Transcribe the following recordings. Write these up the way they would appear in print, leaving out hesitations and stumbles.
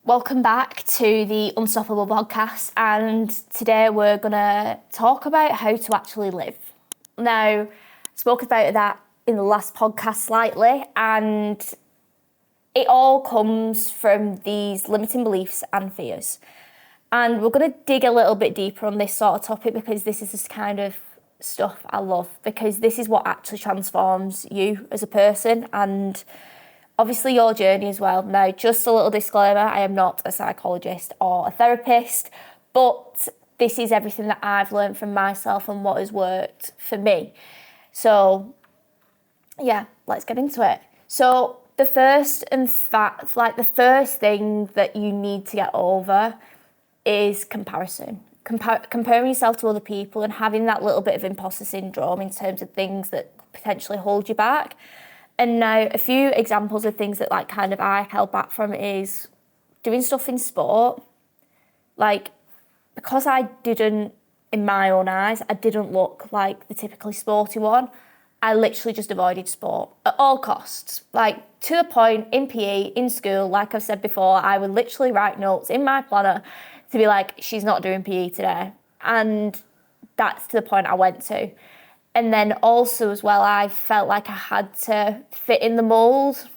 Welcome back to the Unstoppable podcast, and today we're going to talk about how to actually live. Now, I spoke about that in the last podcast slightly, and it all comes from these limiting beliefs and fears. And we're going to dig a little bit deeper on this sort of topic because this is this kind of stuff I love, because this is what actually transforms you as a person and obviously your journey as well. Now, just a little disclaimer, I am not a psychologist or a therapist, but this is everything that I've learned from myself and what has worked for me. So, yeah, let's get into it. So, the first thing that you need to get over is comparison. Comparing yourself to other people and having that little bit of imposter syndrome in terms of things that potentially hold you back. And now a few examples of things that I held back from is doing stuff in sport. Because I didn't, in my own eyes, I didn't look like the typically sporty one, I literally just avoided sport at all costs. To the point in PE, in school, like I've said before, I would literally write notes in my planner to be like, she's not doing PE today. And that's to the point I went to. And then also as well, I felt like I had to fit in the mould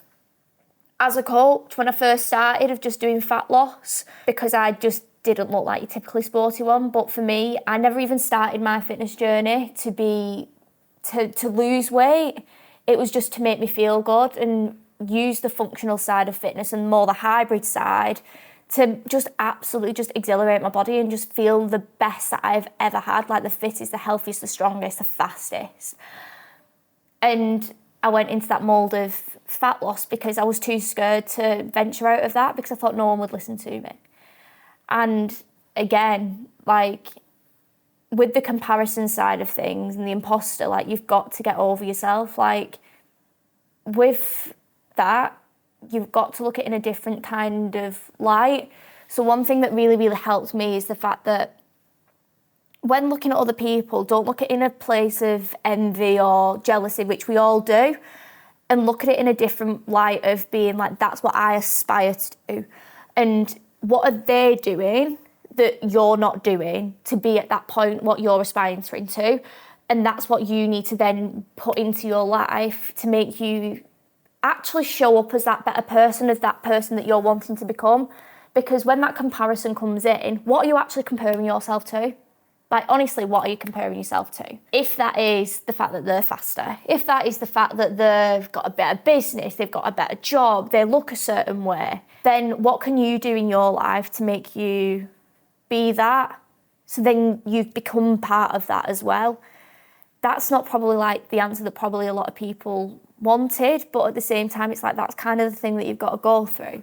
as a coach when I first started of just doing fat loss, because I just didn't look like your typically sporty one. But for me, I never even started my fitness journey to lose weight. It was just to make me feel good and use the functional side of fitness and more the hybrid side to just absolutely just exhilarate my body and just feel the best that I've ever had, like the fittest, the healthiest, the strongest, the fastest. And I went into that mould of fat loss because I was too scared to venture out of that because I thought no one would listen to me. And again, with the comparison side of things and the imposter, you've got to get over yourself. With that, you've got to look at it in a different kind of light. So one thing that really, really helped me is the fact that when looking at other people, don't look at it in a place of envy or jealousy, which we all do, and look at it in a different light of being like, that's what I aspire to do. And what are they doing that you're not doing to be at that point what you're aspiring to? And that's what you need to then put into your life to make you actually show up as that better person, as that person that you're wanting to become. Because when that comparison comes in, what are you actually comparing yourself to? Honestly, what are you comparing yourself to? If that is the fact that they're faster, if that is the fact that they've got a better business, they've got a better job, they look a certain way, then what can you do in your life to make you be that? So then you've become part of that as well. That's not probably the answer that probably a lot of people wanted, but at the same time, it's that's kind of the thing that you've got to go through.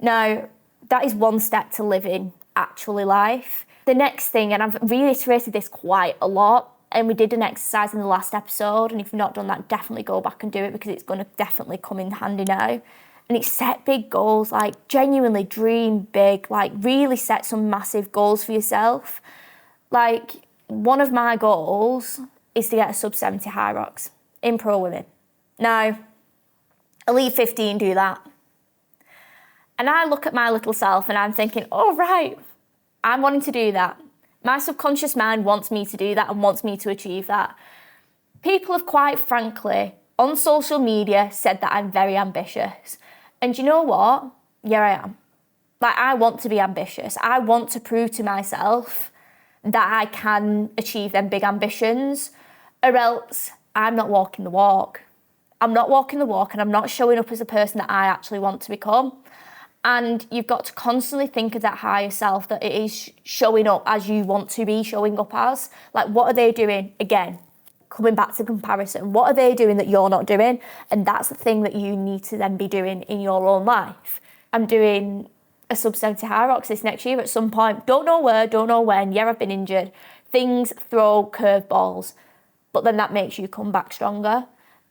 Now, that is one step to living actually life. The next thing, and I've reiterated this quite a lot, and we did an exercise in the last episode, and if you've not done that, definitely go back and do it because it's going to definitely come in handy now. And it's set big goals, genuinely dream big, really set some massive goals for yourself. One of my goals is to get a sub 70 high rocks in pro women. Now, Elite 15 do that. And I look at my little self and I'm thinking, oh, right, I'm wanting to do that. My subconscious mind wants me to do that and wants me to achieve that. People have quite frankly, on social media, said that I'm very ambitious. And you know what? Yeah, I am. I want to be ambitious. I want to prove to myself that I can achieve them big ambitions, or else I'm not walking the walk. I'm not walking the walk and I'm not showing up as a person that I actually want to become. And you've got to constantly think of that higher self, that it is showing up as you want to be showing up as. What are they doing? Again, coming back to comparison. What are they doing that you're not doing? And that's the thing that you need to then be doing in your own life. I'm doing a sub 70 high rocks this next year at some point. Don't know where, don't know when. Yeah, I've been injured. Things throw curveballs, but then that makes you come back stronger.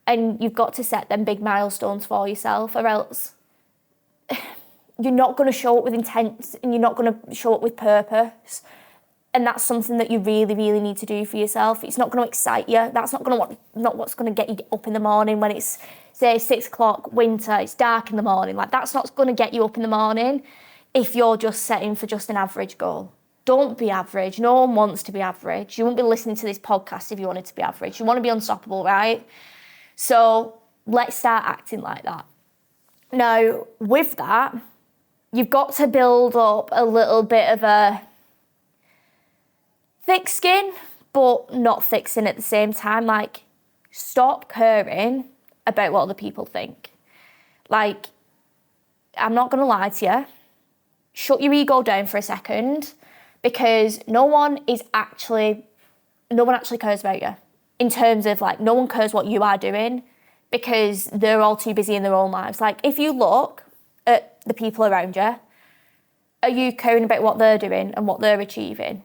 And you've got to set them big milestones for yourself, or else you're not going to show up with intent and you're not going to show up with purpose. And that's something that you really, really need to do for yourself. It's not going to excite you. That's not what's going to get you up in the morning when it's, say, 6 o'clock, winter, it's dark in the morning. That's not going to get you up in the morning. if you're just setting for just an average goal. Don't be average. No one wants to be average. You wouldn't be listening to this podcast if you wanted to be average. You want to be unstoppable, right? So let's start acting like that. Now, with that, you've got to build up a little bit of a thick skin, but not thick skin at the same time. Like, stop caring about what other people think. Like, I'm not going to lie to you. Shut your ego down for a second, because no one actually cares about you. In terms of, like, no one cares what you are doing, because they're all too busy in their own lives. Like, if you look at the people around you, are you caring about what they're doing and what they're achieving?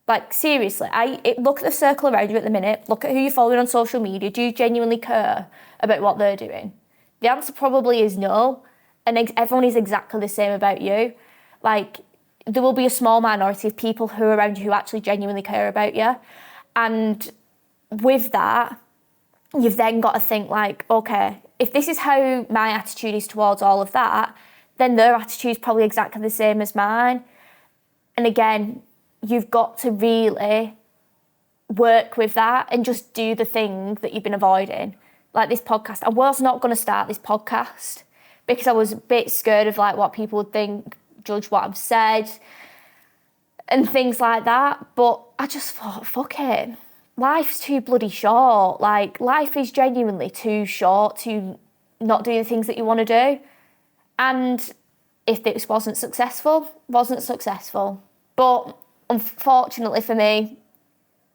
Like, seriously, look at the circle around you at the minute. Look at who you're following on social media. Do you genuinely care about what they're doing? The answer probably is no. And everyone is exactly the same about you. Like, there will be a small minority of people who are around you who actually genuinely care about you. And with that, you've then got to think, like, okay, if this is how my attitude is towards all of that, then their attitude is probably exactly the same as mine. And again, you've got to really work with that and just do the thing that you've been avoiding. Like this podcast. I was not going to start this podcast because I was a bit scared of, like, what people would think, judge what I've said and things like that. But I just thought, fuck it. Life's too bloody short. Like, life is genuinely too short to not do the things that you want to do. And if this wasn't successful. But unfortunately for me,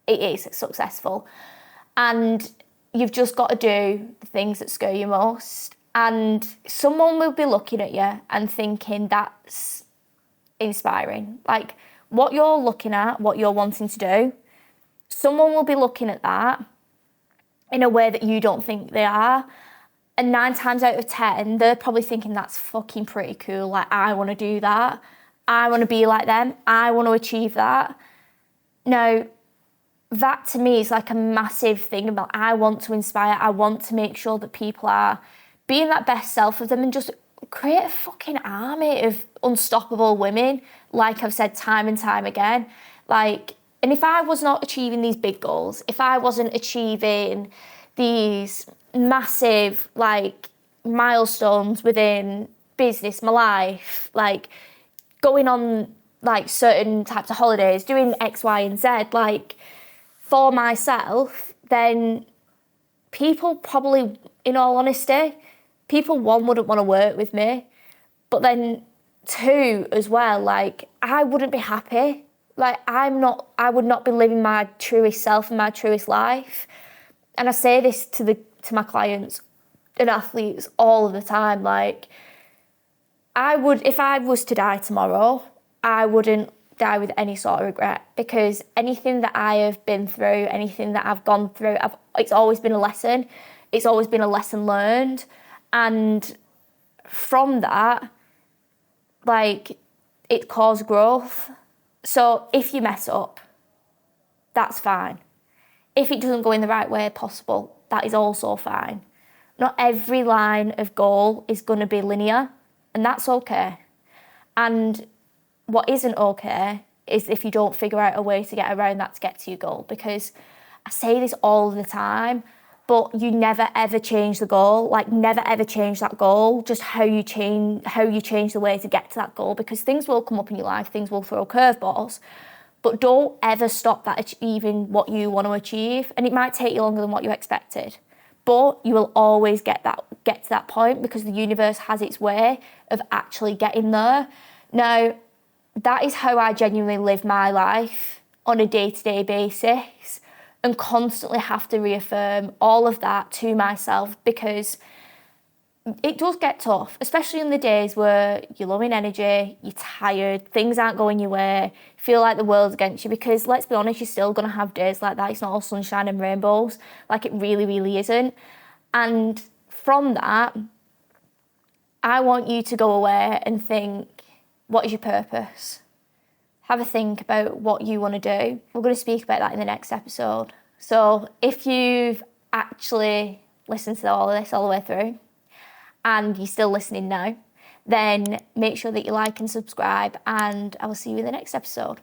it is successful. And you've just got to do the things that scare you most. And someone will be looking at you and thinking that's inspiring. Like, what you're looking at, what you're wanting to do, someone will be looking at that in a way that you don't think they are. And 9 times out of 10, they're probably thinking that's fucking pretty cool. Like, I want to do that. I want to be like them. I want to achieve that. Now, that to me is like a massive thing about, I want to inspire. I want to make sure that people are being that best self of them and just create a fucking army of unstoppable women, like I've said time and time again. Like, and if I was not achieving these big goals, if I wasn't achieving these massive, like, milestones within business, my life, like going on, like, certain types of holidays, doing X, Y, and Z, like, for myself, then people probably, in all honesty, people, one, wouldn't want to work with me, but then 2 as well, like, I wouldn't be happy. Like, I would not be living my truest self and my truest life. And I say this to my clients and athletes all of the time, like, if I was to die tomorrow, I wouldn't die with any sort of regret, because anything that I have been through, anything that I've gone through, it's always been a lesson. It's always been a lesson learned. And from that, like, it caused growth. So if you mess up, that's fine. If it doesn't go in the right way possible, that is also fine. Not every line of goal is going to be linear, and that's okay. And what isn't okay is if you don't figure out a way to get around that to get to your goal. Because I say this all the time, but you never ever change the goal. Like, never ever change that goal. Just how you change the way to get to that goal. Because things will come up in your life, things will throw curveballs. But don't ever stop that achieving what you want to achieve. And it might take you longer than what you expected, but you will always get to that point, because the universe has its way of actually getting there. Now, that is how I genuinely live my life on a day-to-day basis, and constantly have to reaffirm all of that to myself, because it does get tough, especially in the days where you're low in energy, you're tired, things aren't going your way, feel like the world's against you, because let's be honest, you're still going to have days like that. It's not all sunshine and rainbows. Like, it really, really isn't. And from that, I want you to go away and think, what is your purpose? Have a think about what you want to do. We're going to speak about that in the next episode. So if you've actually listened to all of this all the way through, and you're still listening now, then make sure that you like and subscribe, and I will see you in the next episode.